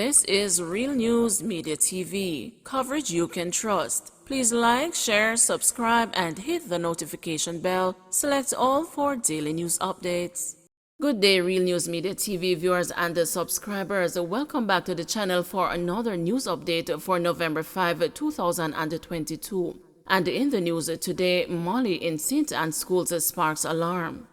This is Real News Media TV, coverage you can trust. Please like, share, subscribe, and hit the notification bell. Select all for daily news updates. Good day, Real News Media TV viewers and subscribers. Welcome back to the channel for another news update for November 5, 2022. And in the news today, Molly in St. Anne schools sparks alarm.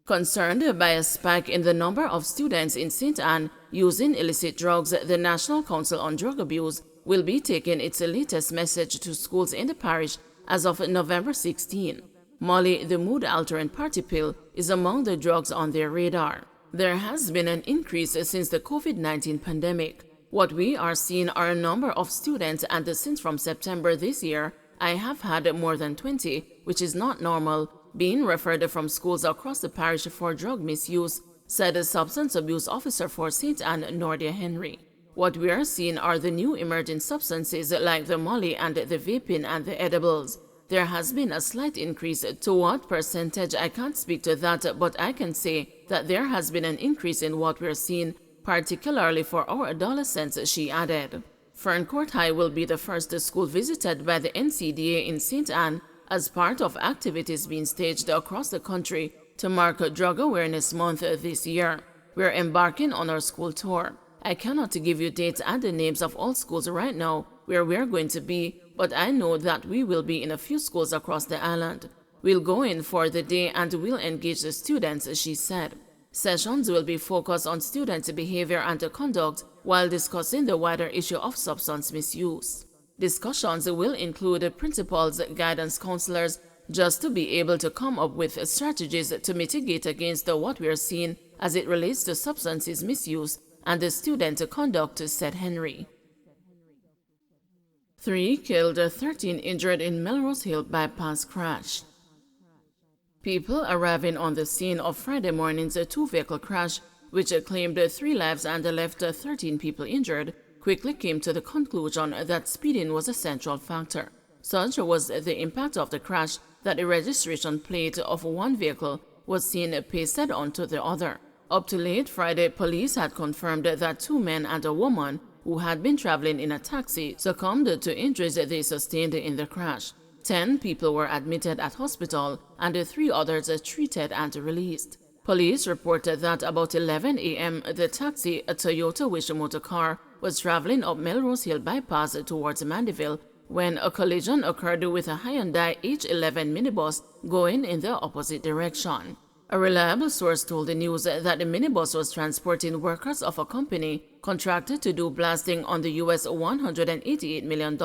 Concerned by a spike in the number of students in St. Anne using illicit drugs, the National Council on Drug Abuse will be taking its latest message to schools in the parish as of November 16. Molly, the mood-altering party pill, is among the drugs on their radar. There has been an increase since the COVID-19 pandemic. What we are seeing are a number of students, and since from September this year, I have had more than 20, which is not normal, being referred from schools across the parish for drug misuse, said a substance abuse officer for St. Anne, Nordia Henry. What we are seeing are the new emerging substances like the molly and the vaping and the edibles. There has been a slight increase. To what percentage, I can't speak to that, but I can say that there has been an increase in what we're seeing, particularly for our adolescents, she added. Ferncourt High will be the first school visited by the NCDA in St. Anne as part of activities being staged across the country to mark Drug Awareness Month this year. We're embarking on our school tour. I cannot give you dates and the names of all schools right now where we're going to be, but I know that we will be in a few schools across the island. We'll go in for the day and we'll engage the students, she said. Sessions will be focused on student behavior and conduct while discussing the wider issue of substance misuse. Discussions will include principals, guidance counselors, just to be able to come up with strategies to mitigate against what we are seeing as it relates to substances misuse and the student conduct, said Henry. 3 killed, 13 injured in Melrose Hill bypass crash. People arriving on the scene of Friday morning's two-vehicle crash, which claimed 3 lives and left 13 people injured, quickly came to the conclusion that speeding was a central factor. Such was the impact of the crash that the registration plate of one vehicle was seen pasted onto the other. Up to late Friday, police had confirmed that 2 men and a woman who had been traveling in a taxi succumbed to injuries they sustained in the crash. 10 people were admitted at hospital and 3 others treated and released. Police reported that about 11 a.m. the taxi, a Toyota Wish motor car, was traveling up Melrose Hill bypass towards Mandeville when a collision occurred with a Hyundai H11 minibus going in the opposite direction. A reliable source told the news that the minibus was transporting workers of a company contracted to do blasting on the U.S. $188 million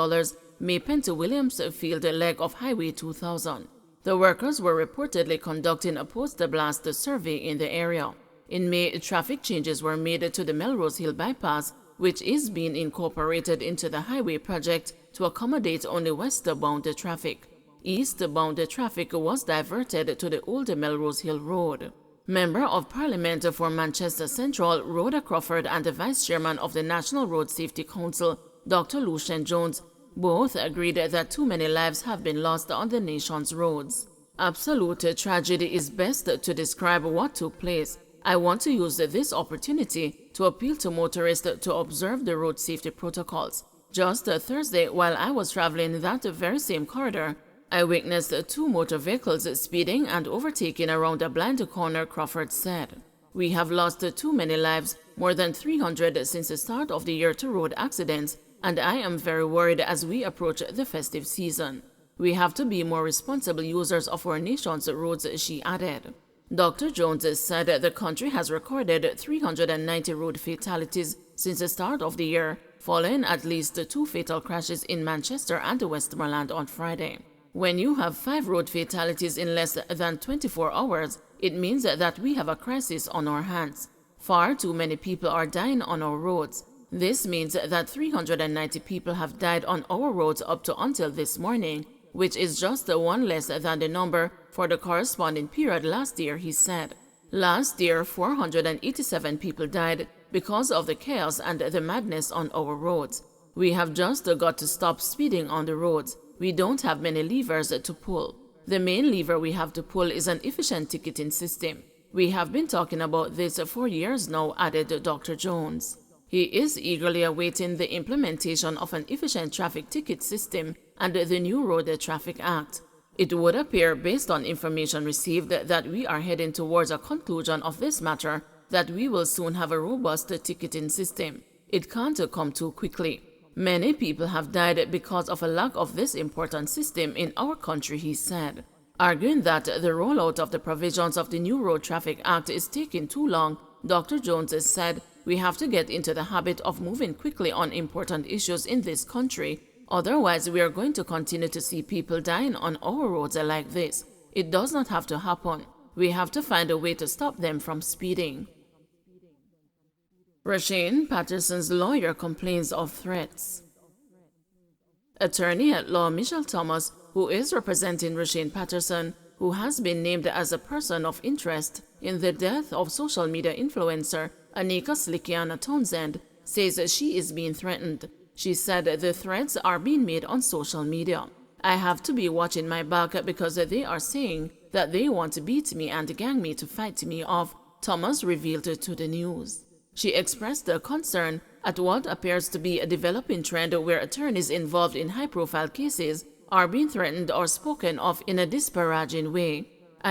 Maypent-Williams Field leg of Highway 2000. The workers were reportedly conducting a post-blast survey in the area. In May, traffic changes were made to the Melrose Hill bypass, which is being incorporated into the highway project to accommodate only westbound traffic. Eastbound traffic was diverted to the old Melrose Hill Road. Member of Parliament for Manchester Central, Rhoda Crawford, and the Vice Chairman of the National Road Safety Council, Dr. Lucien Jones, both agreed that too many lives have been lost on the nation's roads. Absolute tragedy is best to describe what took place. I want to use this opportunity to appeal to motorists to observe the road safety protocols. Just Thursday, while I was traveling that very same corridor, I witnessed 2 motor vehicles speeding and overtaking around a blind corner, Crawford said. We have lost too many lives, more than 300 since the start of the year to road accidents, and I am very worried as we approach the festive season. We have to be more responsible users of our nation's roads, she added. Dr. Jones said the country has recorded 390 road fatalities since the start of the year, following at least 2 fatal crashes in Manchester and Westmoreland on Friday. When you have 5 road fatalities in less than 24 hours, it means that we have a crisis on our hands. Far too many people are dying on our roads. This means that 390 people have died on our roads up to until this morning, which is just 1 less than the number for the corresponding period last year, he said. Last year, 487 people died because of the chaos and the madness on our roads. We have just got to stop speeding on the roads. We don't have many levers to pull. The main lever we have to pull is an efficient ticketing system. We have been talking about this for years now, added Dr. Jones. He is eagerly awaiting the implementation of an efficient traffic ticket system under the new Road Traffic Act. It would appear, based on information received, that we are heading towards a conclusion of this matter, that we will soon have a robust ticketing system. It can't come too quickly. Many people have died because of a lack of this important system in our country, he said. Arguing that the rollout of the provisions of the new Road Traffic Act is taking too long, Dr. Jones said, "We have to get into the habit of moving quickly on important issues in this country. Otherwise, we are going to continue to see people dying on our roads like this. It does not have to happen. We have to find a way to stop them from speeding." Rasheen Patterson's lawyer complains of threats. Attorney at law Michelle Thomas, who is representing Rasheen Patterson, who has been named as a person of interest in the death of social media influencer Anika Slikiana Townsend, says she is being threatened. She said the threats are being made on social media. "I have to be watching my back because they are saying that they want to beat me and gang me to fight me off," Thomas revealed to the news. She expressed a concern at what appears to be a developing trend where attorneys involved in high-profile cases are being threatened or spoken of in a disparaging way.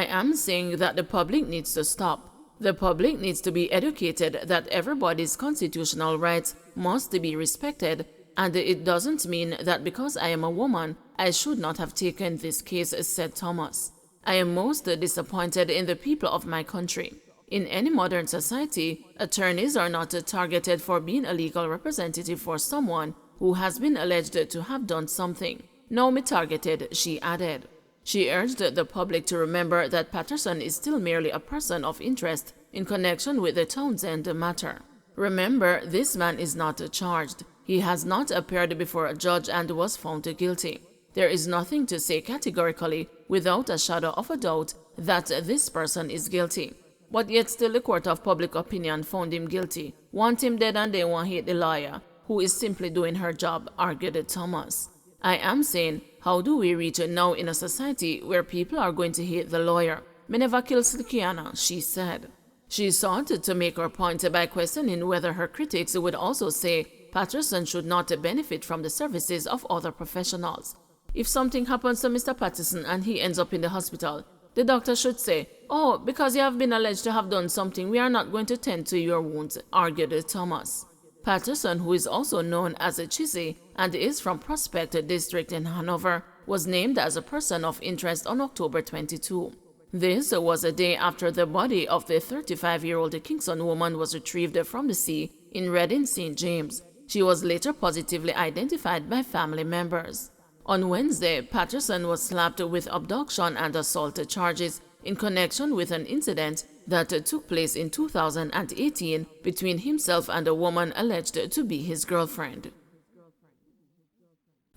"I am saying that the public needs to stop. The public needs to be educated that everybody's constitutional rights must be respected, and it doesn't mean that because I am a woman, I should not have taken this case," said Thomas. "I am most disappointed in the people of my country. In any modern society, attorneys are not targeted for being a legal representative for someone who has been alleged to have done something. Now me targeted," she added. She urged the public to remember that Patterson is still merely a person of interest in connection with the Townsend matter. "Remember, this man is not charged. He has not appeared before a judge and was found guilty. There is nothing to say categorically, without a shadow of a doubt, that this person is guilty. But yet still the court of public opinion found him guilty, want him dead, and they want hate the lawyer, who is simply doing her job," argued Thomas. "I am saying, how do we reach now in a society where people are going to hate the lawyer? Me never kill Slikiana," she said. She sought to make her point by questioning whether her critics would also say Patterson should not benefit from the services of other professionals. If something happens to Mr. Patterson and he ends up in the hospital, the doctor should say, "Oh, because you have been alleged to have done something, we are not going to tend to your wounds," argued Thomas. Patterson, who is also known as a Chizzy and is from Prospect District in Hanover, was named as a person of interest on October 22. This was a day after the body of the 35-year-old Kingston woman was retrieved from the sea in Reading, St. James. She was later positively identified by family members. On Wednesday, Patterson was slapped with abduction and assault charges in connection with an incident that took place in 2018 between himself and a woman alleged to be his girlfriend.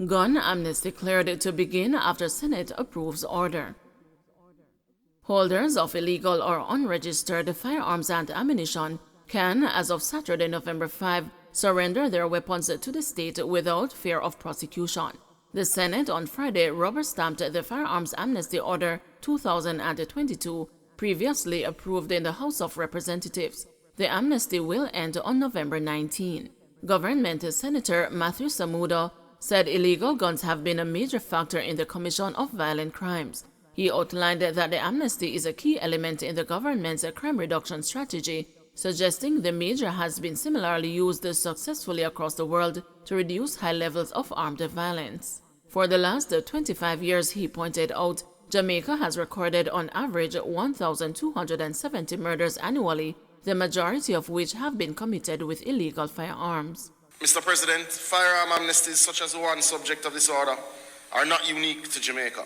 Gun amnesty cleared to begin after Senate approves order. Holders of illegal or unregistered firearms and ammunition can, as of Saturday, November 5, surrender their weapons to the state without fear of prosecution. The Senate on Friday rubber-stamped the Firearms Amnesty Order 2022, previously approved in the House of Representatives. The amnesty will end on November 19. Government Senator Matthew Samuda said illegal guns have been a major factor in the commission of violent crimes. He outlined that the amnesty is a key element in the government's crime reduction strategy, suggesting the measure has been similarly used successfully across the world to reduce high levels of armed violence. For the last 25 years, he pointed out, Jamaica has recorded on average 1,270 murders annually, the majority of which have been committed with illegal firearms. Mr. President, firearm amnesties such as the one subject of this order are not unique to Jamaica,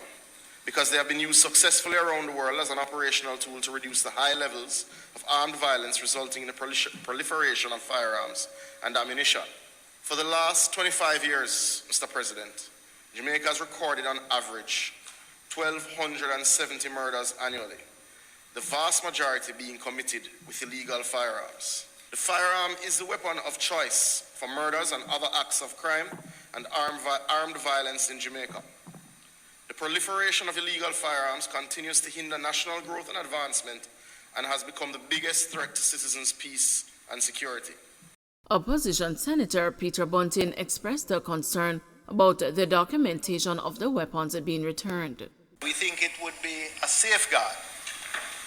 because they have been used successfully around the world as an operational tool to reduce the high levels of armed violence resulting in the proliferation of firearms and ammunition. For the last 25 years, Mr. President, Jamaica has recorded on average 1,270 murders annually, the vast majority being committed with illegal firearms. The firearm is the weapon of choice for murders and other acts of crime and armed violence in Jamaica. The proliferation of illegal firearms continues to hinder national growth and advancement and has become the biggest threat to citizens' peace and security. Opposition Senator Peter Bunting expressed a concern about the documentation of the weapons being returned. We think it would be a safeguard,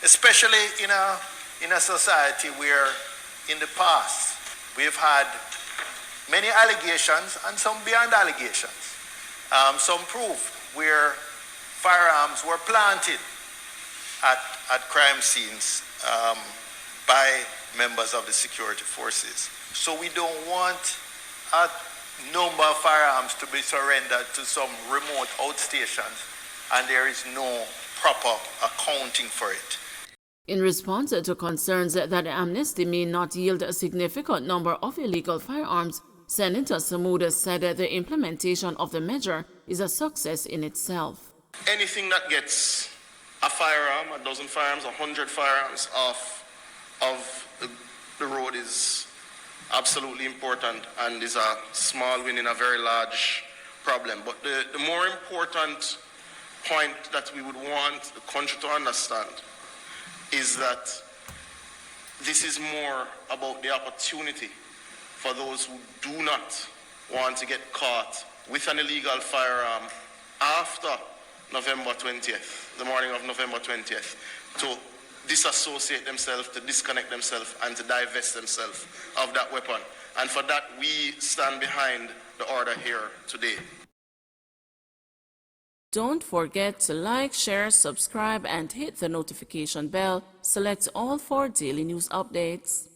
especially in a society where in the past we've had many allegations and some beyond allegations. Some proof where firearms were planted at crime scenes by members of the security forces. So we don't want a number of firearms to be surrendered to some remote outstations and there is no proper accounting for it. In response to concerns that the amnesty may not yield a significant number of illegal firearms, Senator Samuda said that the implementation of the measure is a success in itself. Anything that gets a firearm, a dozen firearms, 100 firearms off of the road is absolutely important and is a small win in a very large problem. But the more important point that we would want the country to understand is that this is more about the opportunity for those who do not want to get caught with an illegal firearm after November 20th, the morning of November 20th, to disassociate themselves, to disconnect themselves, and to divest themselves of that weapon. And for that, we stand behind the order here today. Don't forget to like, share, subscribe, and hit the notification bell. Select all for daily news updates.